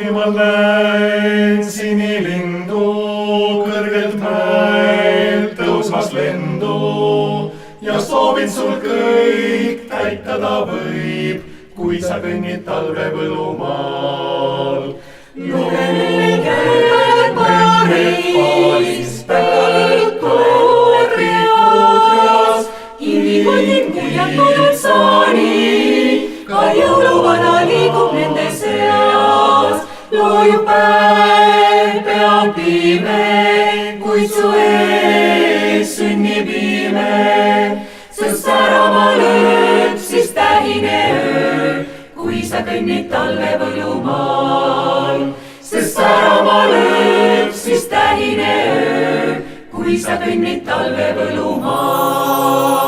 Jumal, näen sinilindu kõrgelt mäelt tõusmas lendu ja soovin sul kõik täitada võib, kui sa kõnnid talve Võlumaal. Lugenud käed paaris päevad ripud kivikotid kuljatud saani, ka jõuluvana liigub nende seas. Loojub päev peab pime, kuid su ees sünnib ime. Sest särama lööb siis tähine öö, kui sa kõnnid talve Võlumaal. Sest särama lööb siis tähine öö, kui sa kõnnid talve Võlumaal.